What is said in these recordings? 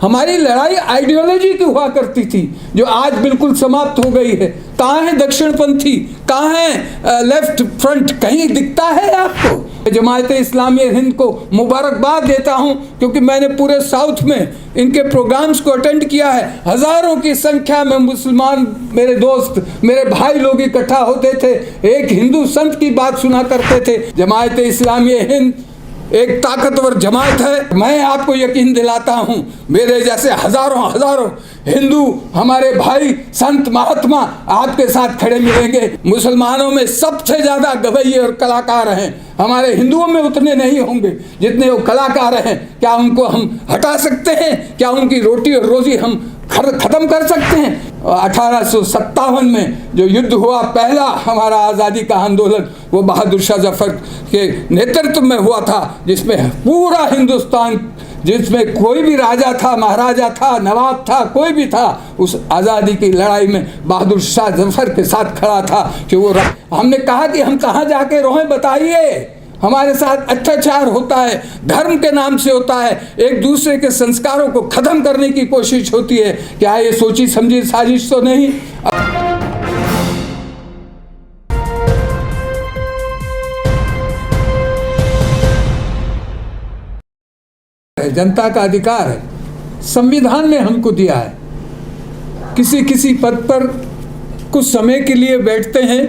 हमारी लड़ाई आइडियोलॉजी की हुआ करती थी, जो आज बिल्कुल समाप्त हो गई है। कहाँ है दक्षिणपंथी, कहाँ है लेफ्ट फ्रंट, कहीं दिखता है आपको? जमात इस्लामी हिंद को मुबारकबाद देता हूँ, क्योंकि मैंने पूरे साउथ में इनके प्रोग्राम्स को अटेंड किया है। हज़ारों की संख्या में मुसलमान मेरे दोस्त, मेरे भाई लोग इकट्ठा होते थे, एक हिंदू संत की बात सुना करते थे। जमात इस्लामी हिंद एक ताकतवर जमात है। मैं आपको यकीन दिलाता हूँ, मेरे जैसे हजारों हिंदू हमारे भाई संत महात्मा आपके साथ खड़े मिलेंगे। मुसलमानों में सबसे ज़्यादा गवैये और कलाकार हैं, हमारे हिंदुओं में उतने नहीं होंगे जितने वो कलाकार हैं। क्या उनको हम हटा सकते हैं? क्या उनकी रोटी और रोजी हम ख़त्म कर सकते हैं? 1857 में जो युद्ध हुआ, पहला हमारा आज़ादी का आंदोलन, वो बहादुर शाह जफर के नेतृत्व में हुआ था, जिसमें पूरा हिंदुस्तान, जिसमें कोई भी राजा था, महाराजा था, नवाब था, कोई भी था, उस आज़ादी की लड़ाई में बहादुर शाह जफर के साथ खड़ा था। कि वो हमने कहा कि हम कहाँ जाके रोएं, बताइए। हमारे साथ अत्याचार होता है, धर्म के नाम से होता है, एक दूसरे के संस्कारों को खत्म करने की कोशिश होती है। क्या ये सोची समझी साजिश तो नहीं? जनता का अधिकार है, संविधान ने हमको दिया है। किसी पद पर कुछ समय के लिए बैठते हैं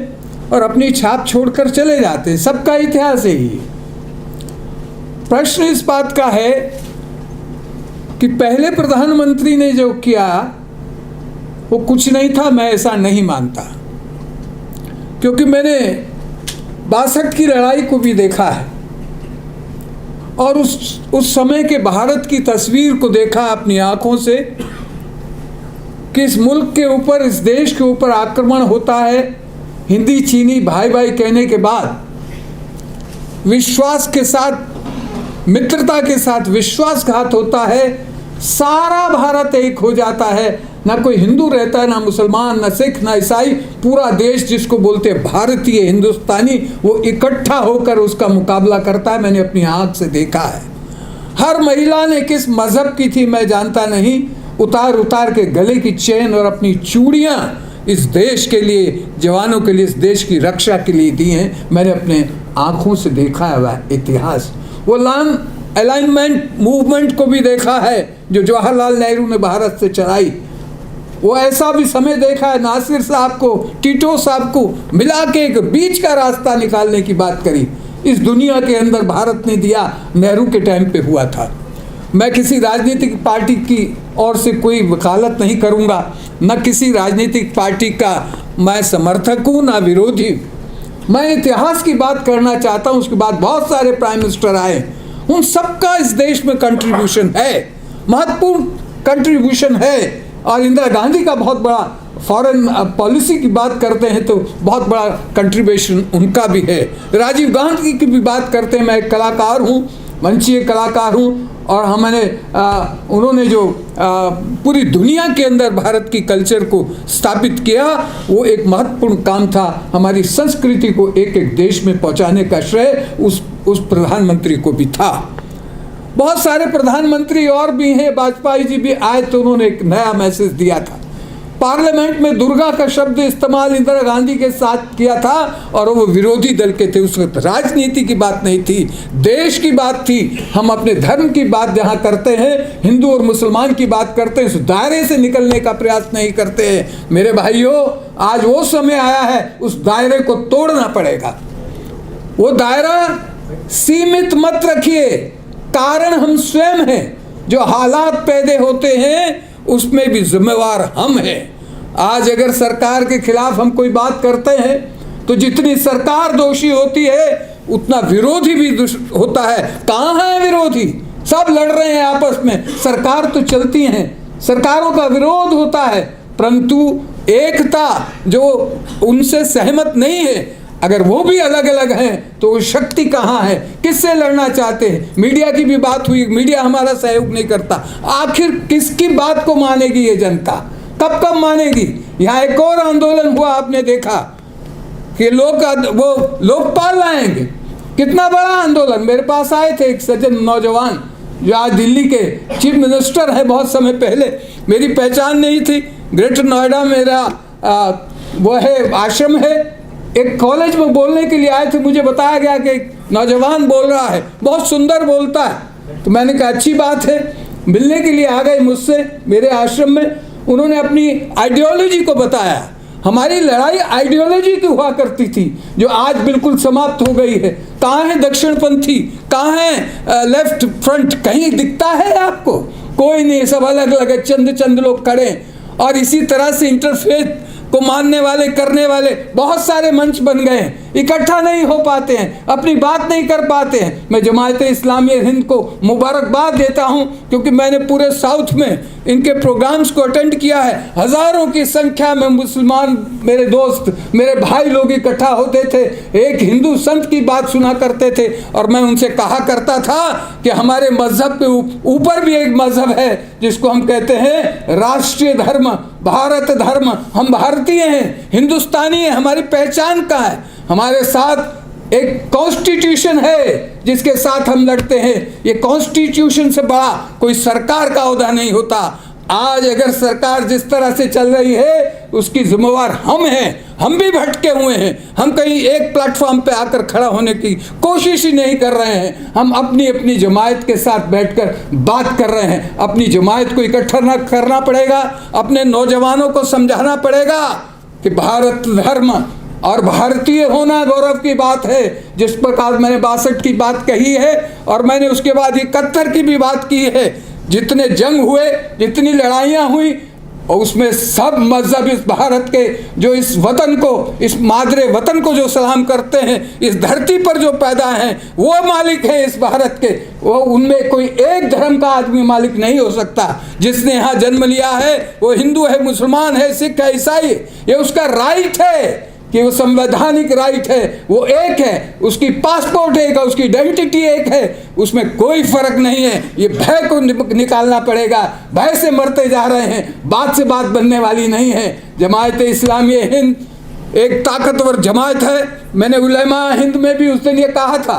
और अपनी छाप छोड़कर चले जाते हैं, सबका इतिहास है ही। प्रश्न इस बात का है कि पहले प्रधानमंत्री ने जो किया वो कुछ नहीं था। मैं ऐसा नहीं मानता, क्योंकि मैंने 62 की लड़ाई को भी देखा है और उस समय के भारत की तस्वीर को देखा अपनी आंखों से कि इस मुल्क के ऊपर, इस देश के ऊपर आक्रमण होता है। हिंदी चीनी भाई भाई कहने के बाद विश्वास के साथ, मित्रता के साथ विश्वासघात होता है। सारा भारत एक हो जाता है, ना कोई हिंदू रहता है, ना मुसलमान, ना सिख, ना ईसाई। पूरा देश जिसको बोलते हैं भारतीय, हिंदुस्तानी, वो इकट्ठा होकर उसका मुकाबला करता है। मैंने अपनी आंख से देखा है। हर महिला ने किस मजहब की थी मैं जानता नहीं, उतार के गले की चेन और अपनी चूड़ियाँ इस देश के लिए, जवानों के लिए, इस देश की रक्षा के लिए दी हैं। मैंने अपने आँखों से देखा है वह इतिहास। वो लैंड अलाइनमेंट मूवमेंट को भी देखा है जो जवाहरलाल नेहरू ने भारत से चलाई। वो ऐसा भी समय देखा है, नासिर साहब को, टीटो साहब को मिला के एक बीच का रास्ता निकालने की बात करी। इस दुनिया के अंदर भारत ने दिया, नेहरू के टाइम पे हुआ था। मैं किसी राजनीतिक पार्टी की ओर से कोई वकालत नहीं करूंगा, न किसी राजनीतिक पार्टी का मैं समर्थक हूँ, ना विरोधी। मैं इतिहास की बात करना चाहता हूँ। उसके बाद बहुत सारे प्राइम मिनिस्टर आए, उन सबका इस देश में कंट्रीब्यूशन है, महत्वपूर्ण कंट्रीब्यूशन है। और इंदिरा गांधी का बहुत बड़ा, फॉरेन पॉलिसी की बात करते हैं तो बहुत बड़ा कंट्रीब्यूशन उनका भी है। राजीव गांधी की भी बात करते हैं। मैं एक कलाकार हूँ, मंचीय कलाकार हूँ, और उन्होंने जो पूरी दुनिया के अंदर भारत की कल्चर को स्थापित किया, वो एक महत्वपूर्ण काम था। हमारी संस्कृति को एक एक देश में पहुंचाने का श्रेय उस प्रधानमंत्री को भी था। बहुत सारे प्रधानमंत्री और भी हैं। वाजपेयी जी भी आए तो उन्होंने एक नया मैसेज दिया था। पार्लियामेंट में दुर्गा का शब्द इस्तेमाल इंदिरा गांधी के साथ किया था, और वो विरोधी दल के थे। उस वक्त राजनीति की बात नहीं थी, देश की बात थी। हम अपने धर्म की बात जहाँ करते हैं, हिंदू और मुसलमान की बात करते हैं, उस दायरे से निकलने का प्रयास नहीं करते हैं। मेरे भाइयों, आज वो समय आया है, उस दायरे को तोड़ना पड़ेगा। वो दायरा सीमित मत रखिए, कारण हम स्वयं हैं। जो हालात पैदा होते हैं उसमें भी जिम्मेवार हम हैं। आज अगर सरकार के खिलाफ हम कोई बात करते हैं तो जितनी सरकार दोषी होती है उतना विरोधी भी होता है। कहाँ है विरोधी? सब लड़ रहे हैं आपस में, सरकार तो चलती हैं, सरकारों का विरोध होता है, परंतु एकता जो उनसे सहमत नहीं है, अगर वो भी अलग अलग हैं तो वो शक्ति कहाँ है? किससे लड़ना चाहते हैं? मीडिया की भी बात हुई, मीडिया हमारा सहयोग नहीं करता। आखिर किसकी बात को मानेगी ये जनता? कब मानेगी? यहाँ एक और आंदोलन हुआ, आपने देखा कि लोकपाल लाएंगे। कितना बड़ा आंदोलन। मेरे पास आए थे एक सज्जन नौजवान, जो आज दिल्ली के चीफ मिनिस्टर हैं, बहुत समय पहले मेरी पहचान नहीं थी। ग्रेटर नोएडा मेरा वो है आश्रम है, एक कॉलेज में बोलने के लिए आए थे। मुझे बताया गया कि एक नौजवान बोल रहा है, बहुत सुंदर बोलता है। तो मैंने कहा अच्छी बात है। मिलने के लिए आ गए मुझसे मेरे आश्रम में। उन्होंने अपनी आइडियोलॉजी को बताया। हमारी लड़ाई आइडियोलॉजी की हुआ करती थी, जो आज बिल्कुल समाप्त हो गई है। कहाँ है दक्षिणपंथी, कहाँ है लेफ्ट फ्रंट, कहीं दिखता है आपको? कोई नहीं, सब अलग अलग है, चंद लोग खड़े। और इसी तरह से इंटरफेथ को मानने वाले, करने वाले बहुत सारे मंच बन गए हैं, इकट्ठा नहीं हो पाते हैं, अपनी बात नहीं कर पाते हैं। मैं जमायत इस्लामी हिंद को मुबारकबाद देता हूं, क्योंकि मैंने पूरे साउथ में इनके प्रोग्राम्स को अटेंड किया है। हज़ारों की संख्या में मुसलमान मेरे दोस्त, मेरे भाई लोग इकट्ठा होते थे, एक हिंदू संत की बात सुना करते थे। और मैं उनसे कहा करता था कि हमारे मजहब के ऊपर भी एक मजहब है, जिसको हम कहते हैं राष्ट्रीय धर्म, भारत धर्म। हम भारतीय हैं, हिंदुस्तानी हैं, हमारी पहचान कहाँ है? हमारे साथ एक कॉन्स्टिट्यूशन है जिसके साथ हम लड़ते हैं। ये कॉन्स्टिट्यूशन से बड़ा कोई सरकार का ओहदा नहीं होता। आज अगर सरकार जिस तरह से चल रही है, उसकी जिम्मेवार हम हैं। हम भी भटके हुए हैं, हम कहीं एक प्लेटफॉर्म पे आकर खड़ा होने की कोशिश ही नहीं कर रहे हैं। हम अपनी अपनी जमायत के साथ बैठकर बात कर रहे हैं। अपनी जमायत को इकट्ठा करना पड़ेगा, अपने नौजवानों को समझाना पड़ेगा कि भारत धर्म और भारतीय होना गौरव की बात है। जिस प्रकार मैंने 62 की बात कही है, और मैंने उसके बाद 71 की भी बात की है। जितने जंग हुए, जितनी लड़ाइयाँ हुई, और उसमें सब मजहब इस भारत के, जो इस वतन को, इस मादरे वतन को जो सलाम करते हैं, इस धरती पर जो पैदा हैं, वो मालिक है इस भारत के। वो उनमें कोई एक धर्म का आदमी मालिक नहीं हो सकता। जिसने यहाँ जन्म लिया है वो हिंदू है, मुसलमान है, सिख है, ईसाई, ये उसका राइट है कि वो संवैधानिक राइट है। वो एक है, उसकी पासपोर्ट एक है, उसकी आइडेंटिटी एक है, उसमें कोई फर्क नहीं है। ये भय को निकालना पड़ेगा। भय से मरते जा रहे हैं, बात से बात बनने वाली नहीं है। जमायत इस्लामी हिंद एक ताकतवर जमायत है। मैंने उलेमा हिंद में भी उस दिन ये कहा था।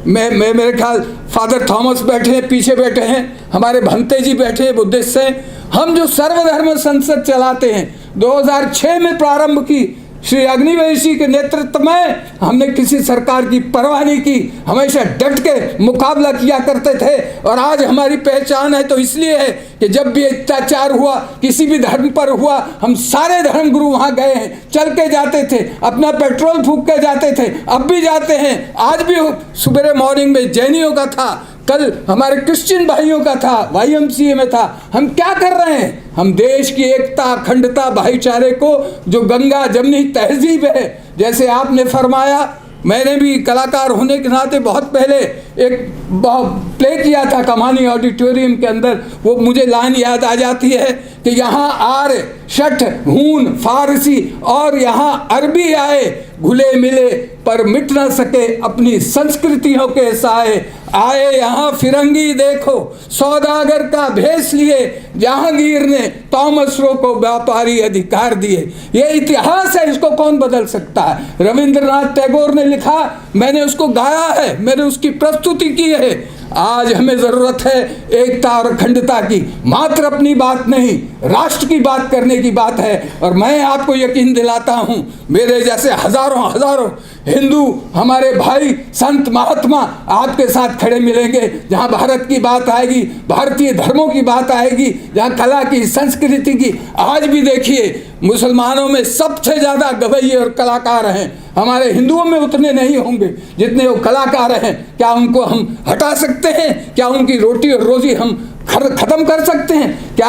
मैं मेरे ख्याल फादर थॉमस बैठे हैं, पीछे बैठे हैं, हमारे भंते जी बैठे हैं बुद्धिस्ट से। हम जो सर्वधर्म संसद चलाते हैं, 2006 में प्रारंभ की श्री अग्निवेशी के नेतृत्व में, हमने किसी सरकार की परवाह नहीं की, हमेशा डट के मुकाबला किया करते थे। और आज हमारी पहचान है तो इसलिए है कि जब भी अत्याचार हुआ, किसी भी धर्म पर हुआ, हम सारे धर्म गुरु वहाँ गए हैं, चल के जाते थे, अपना पेट्रोल फूंक के जाते थे, अब भी जाते हैं। आज भी सुबह मॉर्निंग में जैनियों का था, कल हमारे क्रिश्चियन भाइयों का था, YMCA में था। हम क्या कर रहे हैं? हम देश की एकता, अखंडता, भाईचारे को, जो गंगा जमनी तहजीब है, जैसे आपने फरमाया, मैंने भी कलाकार होने के नाते बहुत पहले एक प्ले किया था कमानी ऑडिटोरियम के अंदर। वो मुझे लाइन याद आ जाती है कि यहाँ आर्य, शठ, हून, फारसी और यहाँ अरबी आए, घुले मिले पर मिट न सके अपनी संस्कृतियों के साए। आए यहाँ फिरंगी देखो, सौदागर का भेष लिए, जहांगीर ने थॉमस रो को व्यापारी अधिकार दिए। ये इतिहास है, इसको कौन बदल सकता है? रविंद्रनाथ टैगोर ने लिखा, मैंने उसको गाया है, मैंने उसकी प्रस्तुति की है। आज हमें ज़रूरत है एकता और अखंडता की, मात्र अपनी बात नहीं, राष्ट्र की बात करने की बात है। और मैं आपको यकीन दिलाता हूँ, मेरे जैसे हजारों हिंदू हमारे भाई, संत, महात्मा आपके साथ खड़े मिलेंगे। जहाँ भारत की बात आएगी, भारतीय धर्मों की बात आएगी, जहाँ कला की, संस्कृति की। आज भी देखिए, मुसलमानों में सबसे ज़्यादा गवैये और कलाकार हैं। हमारे हिंदुओं में उतने नहीं होंगे जितने वो कलाकार हैं। क्या उनको हम हटा सकते हैं? क्या उनकी रोटी और रोजी हम ख़त्म कर सकते हैं? क्या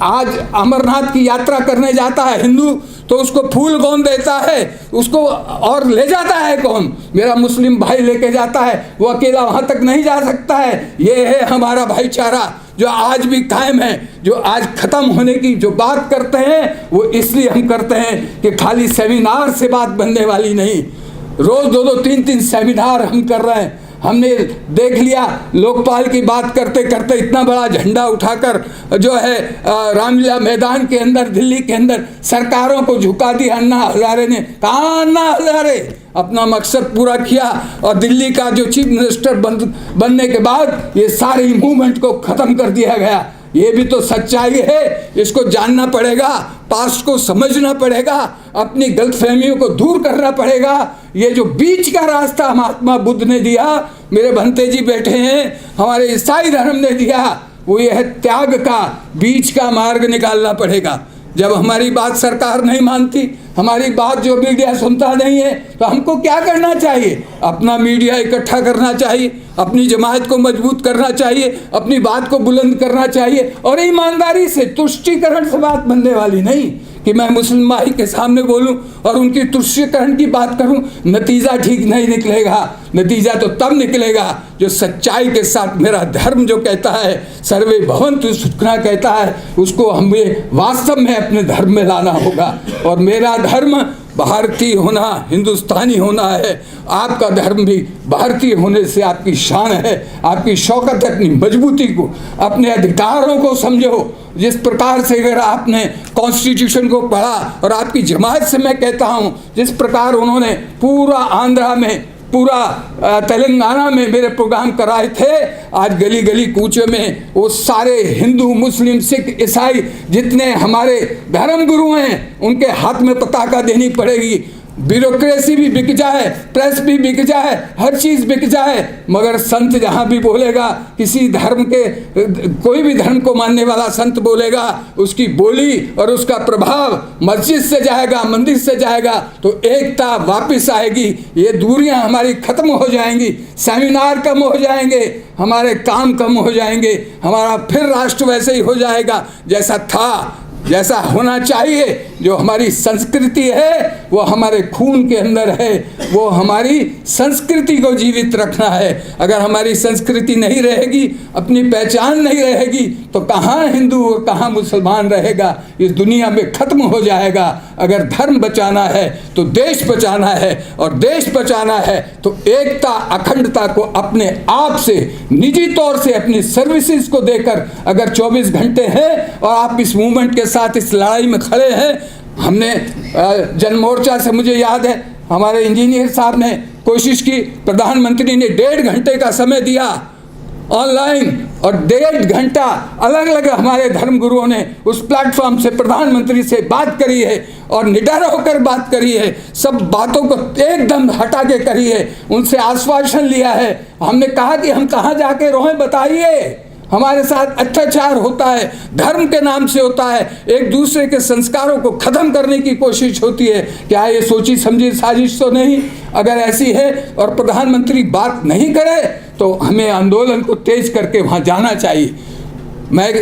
आज अमरनाथ की यात्रा करने जाता है हिंदू, तो उसको फूल कौन देता है? उसको और ले जाता है कौन? मेरा मुस्लिम भाई लेके जाता है, वो अकेला वहाँ तक नहीं जा सकता है। ये है हमारा भाईचारा जो आज भी कायम है। जो आज ख़त्म होने की जो बात करते हैं, वो इसलिए हम करते हैं कि खाली सेमिनार से बात बनने वाली नहीं। रोज़ 2-2, 3-3 सेमिनार हम कर रहे हैं। हमने देख लिया लोकपाल की बात करते करते इतना बड़ा झंडा उठाकर जो है रामलीला मैदान के अंदर दिल्ली के अंदर सरकारों को झुका दिया अन्ना हजारे ने। कहाँ अन्ना हजारे अपना मकसद पूरा किया और दिल्ली का जो चीफ मिनिस्टर बनने के बाद ये सारी मूवमेंट को ख़त्म कर दिया गया। ये भी तो सच्चाई है, इसको जानना पड़ेगा, पास्ट को समझना पड़ेगा, अपनी गलतफहमियों को दूर करना पड़ेगा। ये जो बीच का रास्ता महात्मा बुद्ध ने दिया, मेरे भंते जी बैठे हैं, हमारे ईसाई धर्म ने दिया, वो ये है त्याग का, बीच का मार्ग निकालना पड़ेगा। जब हमारी बात सरकार नहीं मानती, हमारी बात जो मीडिया सुनता नहीं है, तो हमको क्या करना चाहिए? अपना मीडिया इकट्ठा करना चाहिए, अपनी जमात को मजबूत करना चाहिए, अपनी बात को बुलंद करना चाहिए और ईमानदारी से, तुष्टीकरण से बात बनने वाली नहीं कि मैं मुस्लिम भाई के सामने बोलूं और उनकी तुष्टीकरण की बात करूं। नतीजा ठीक नहीं निकलेगा। नतीजा तो तब निकलेगा जो सच्चाई के साथ मेरा धर्म जो कहता है, सर्वे भवन्तु सुखिनः कहता है, उसको हमें वास्तव में अपने धर्म में लाना होगा। और मेरा धर्म भारतीय होना, हिंदुस्तानी होना है। आपका धर्म भी भारतीय होने से आपकी शान है, आपकी शौकत है। अपनी मजबूती को, अपने अधिकारों को समझो। जिस प्रकार से अगर आपने कॉन्स्टिट्यूशन को पढ़ा, और आपकी जमात से मैं कहता हूँ, जिस प्रकार उन्होंने पूरा आंध्रा में, पूरा तेलंगाना में मेरे प्रोग्राम कराए थे, आज गली गली कूचे में वो सारे हिंदू, मुस्लिम, सिख, ईसाई जितने हमारे धर्म गुरु हैं, उनके हाथ में पताका देनी पड़ेगी। ब्यूरोक्रेसी भी बिक जाए, प्रेस भी बिक जाए, हर चीज़ बिक जाए, मगर संत जहाँ भी बोलेगा, किसी धर्म के, कोई भी धर्म को मानने वाला संत बोलेगा, उसकी बोली और उसका प्रभाव मस्जिद से जाएगा, मंदिर से जाएगा, तो एकता वापस आएगी। ये दूरियां हमारी खत्म हो जाएंगी, सेमिनार कम हो जाएंगे, हमारे काम कम हो जाएंगे, हमारा फिर राष्ट्र वैसे ही हो जाएगा जैसा था, जैसा होना चाहिए। जो हमारी संस्कृति है वो हमारे खून के अंदर है, वो हमारी संस्कृति को जीवित रखना है। अगर हमारी संस्कृति नहीं रहेगी, अपनी पहचान नहीं रहेगी, तो कहाँ हिंदू और कहाँ मुसलमान रहेगा? इस दुनिया में खत्म हो जाएगा। अगर धर्म बचाना है तो देश बचाना है, और देश बचाना है तो एकता, अखंडता को अपने आप से, निजी तौर से अपनी सर्विसेज को देकर, अगर 24 घंटे हैं और आप इस मूवमेंट के साथ इस लड़ाई में खड़े हैं। हमने जन मोर्चा से, मुझे याद है हमारे इंजीनियर साहब ने कोशिश की, प्रधानमंत्री ने 1.5 घंटे का समय दिया ऑनलाइन, और 1.5 घंटा अलग अलग हमारे धर्मगुरुओं ने उस प्लेटफॉर्म से प्रधानमंत्री से बात करी है, और निडर होकर बात करी है, सब बातों को एकदम हटा के करी है, उनसे आश्वासन लिया है। हमने कहा कि हम कहाँ जाके रोएं, बताइए। हमारे साथ अत्याचार होता है, धर्म के नाम से होता है, एक दूसरे के संस्कारों को ख़त्म करने की कोशिश होती है। क्या ये सोची समझी साजिश तो नहीं? अगर ऐसी है और प्रधानमंत्री बात नहीं करे, तो हमें आंदोलन को तेज करके वहाँ जाना चाहिए। मैं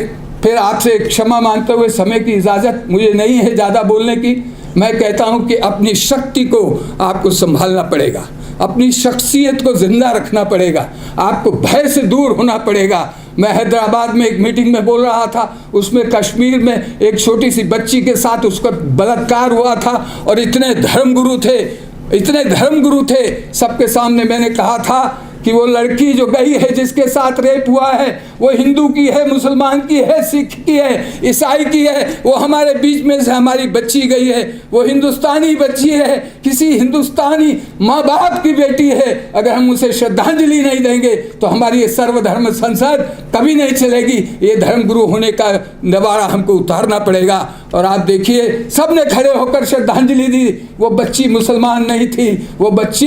फिर आपसे क्षमा मांगते हुए, समय की इजाज़त मुझे नहीं है ज़्यादा बोलने की। मैं कहता हूँ कि अपनी शक्ति को आपको संभालना पड़ेगा, अपनी शख्सियत को जिंदा रखना पड़ेगा, आपको भय से दूर होना पड़ेगा। मैं हैदराबाद में एक मीटिंग में बोल रहा था, उसमें कश्मीर में एक छोटी सी बच्ची के साथ उसका बलात्कार हुआ था, और इतने धर्मगुरु थे, सबके सामने मैंने कहा था कि वो लड़की जो गई है, जिसके साथ रेप हुआ है, वो हिंदू की है, मुसलमान की है, सिख की है, ईसाई की है, वो हमारे बीच में से हमारी बच्ची गई है, वो हिंदुस्तानी बच्ची है, किसी हिंदुस्तानी माँ बाप की बेटी है। अगर हम उसे श्रद्धांजलि नहीं देंगे तो हमारी ये सर्वधर्म संसद कभी नहीं चलेगी। ये धर्मगुरु होने का नवारा हमको उतारना पड़ेगा। और आप देखिए, सबने खड़े होकर श्रद्धांजलि दी। वो बच्ची मुसलमान नहीं थी, वो बच्ची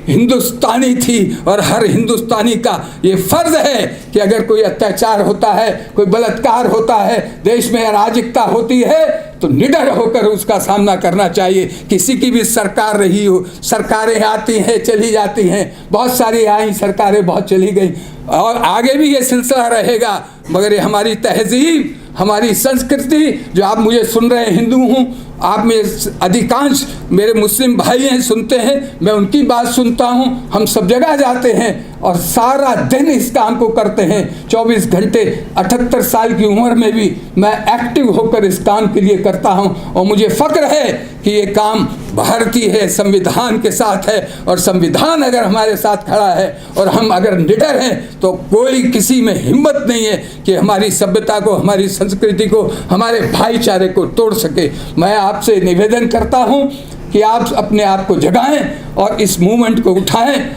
हिंदुस्तानी थी, और हर हिंदुस्तानी का ये फर्ज है कि अगर कोई अत्याचार होता है, कोई बलात्कार होता है, देश में अराजकता होती है, तो निडर होकर उसका सामना करना चाहिए। किसी की भी सरकार रही हो, सरकारें आती हैं चली जाती हैं, बहुत सारी आई सरकारें, बहुत चली गई, और आगे भी ये सिलसिला रहेगा। मगर ये हमारी तहजीब, हमारी संस्कृति, जो आप मुझे सुन रहे हिंदू हूँ, आप में अधिकांश मेरे मुस्लिम भाई हैं, सुनते हैं, मैं उनकी बात सुनता हूँ। हम सब जगह जाते हैं और सारा दिन इस काम को करते हैं, 24 घंटे। 78 साल की उम्र में भी मैं एक्टिव होकर इस काम के लिए करता हूँ और मुझे फ़ख्र है कि ये काम भारतीय है, संविधान के साथ है। और संविधान अगर हमारे साथ खड़ा है और हम अगर निडर हैं तो कोई किसी में हिम्मत नहीं है कि हमारी सभ्यता को, हमारी संस्कृति को, हमारे भाईचारे को तोड़ सके। मैं आपसे निवेदन करता हूं कि आप अपने आप को जगाएं और इस मूवमेंट को उठाएं।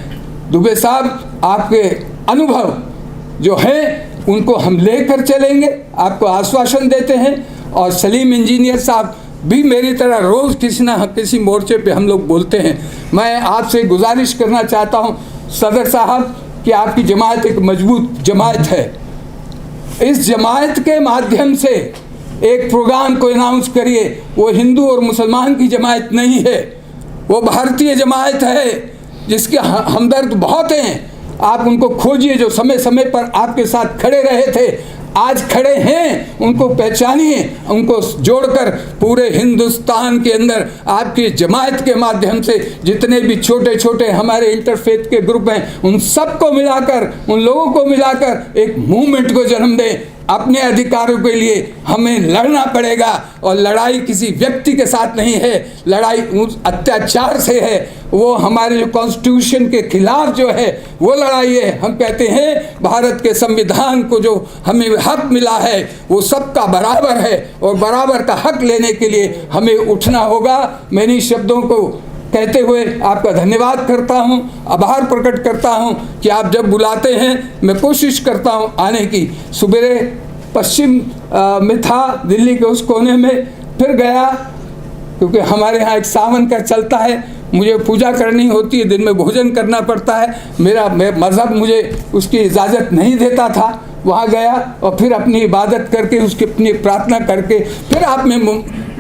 दुबे साहब, आपके अनुभव जो हैं उनको हम लेकर चलेंगे, आपको आश्वासन देते हैं। और सलीम इंजीनियर साहब भी मेरी तरह रोज़ किसी न किसी मोर्चे पे हम लोग बोलते हैं। मैं आपसे गुजारिश करना चाहता हूं सदर साहब कि आपकी जमात एक मजबूत जमात है। इस जमात के माध्यम से एक प्रोग्राम को अनाउंस करिए। वो हिंदू और मुसलमान की जमात नहीं है, वो भारतीय जमात है जिसके हमदर्द बहुत हैं। आप उनको खोजिए जो समय समय पर आपके साथ खड़े रहे थे, आज खड़े हैं, उनको पहचानिए, उनको जोड़कर पूरे हिंदुस्तान के अंदर आपकी जमात के माध्यम से जितने भी छोटे छोटे हमारे इंटरफेथ के ग्रुप हैं उन सबको मिलाकर, उन लोगों को मिलाकर एक मूवमेंट को जन्म दें। अपने अधिकारों के लिए हमें लड़ना पड़ेगा और लड़ाई किसी व्यक्ति के साथ नहीं है, लड़ाई उस अत्याचार से है। वो हमारे जो कॉन्स्टिट्यूशन के खिलाफ जो है वो लड़ाई है। हम कहते हैं भारत के संविधान को जो हमें हक मिला है वो सबका बराबर है और बराबर का हक लेने के लिए हमें उठना होगा। मैं इन्हीं शब्दों को कहते हुए आपका धन्यवाद करता हूं, आभार प्रकट करता हूं कि आप जब बुलाते हैं मैं कोशिश करता हूं आने की। सुबेरे पश्चिम में था, दिल्ली के उस कोने में, फिर गया क्योंकि हमारे यहाँ एक सावन का चलता है, मुझे पूजा करनी होती है, दिन में भोजन करना पड़ता है। मेरा मज़हब मुझे उसकी इजाज़त नहीं देता था। वहाँ गया और फिर अपनी इबादत करके, उसकी अपनी प्रार्थना करके फिर आप में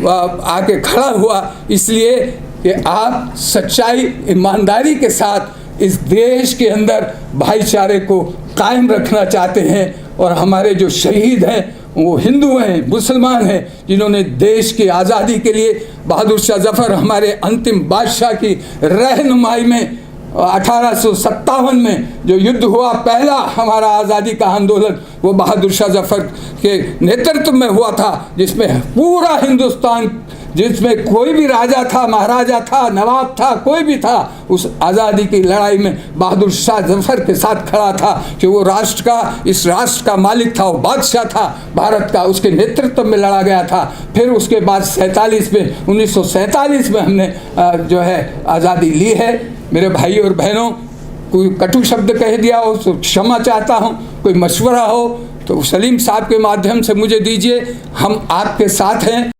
आके खड़ा हुआ, इसलिए कि आप सच्चाई, ईमानदारी के साथ इस देश के अंदर भाईचारे को कायम रखना चाहते हैं। और हमारे जो शहीद हैं वो हिंदू हैं, मुसलमान हैं, जिन्होंने देश की आज़ादी के लिए, बहादुर शाह जफ़र हमारे अंतिम बादशाह की रहनुमाई में 1857 में जो युद्ध हुआ, पहला हमारा आज़ादी का आंदोलन, वो बहादुर शाह जफ़र के नेतृत्व में हुआ था, जिसमें पूरा हिंदुस्तान, जिसमें कोई भी राजा था, महाराजा था, नवाब था, कोई भी था, उस आज़ादी की लड़ाई में बहादुर शाह जफ़र के साथ खड़ा था कि वो राष्ट्र का, इस राष्ट्र का मालिक था, वो बादशाह था भारत का, उसके नेतृत्व में लड़ा गया था। फिर उसके बाद 1947 में हमने जो है आज़ादी ली है। मेरे भाई और बहनों, कोई कटु शब्द कह दिया हो तो क्षमा चाहता हूँ, कोई मशवरा हो तो सलीम साहब के माध्यम से मुझे दीजिए। हम आपके साथ हैं।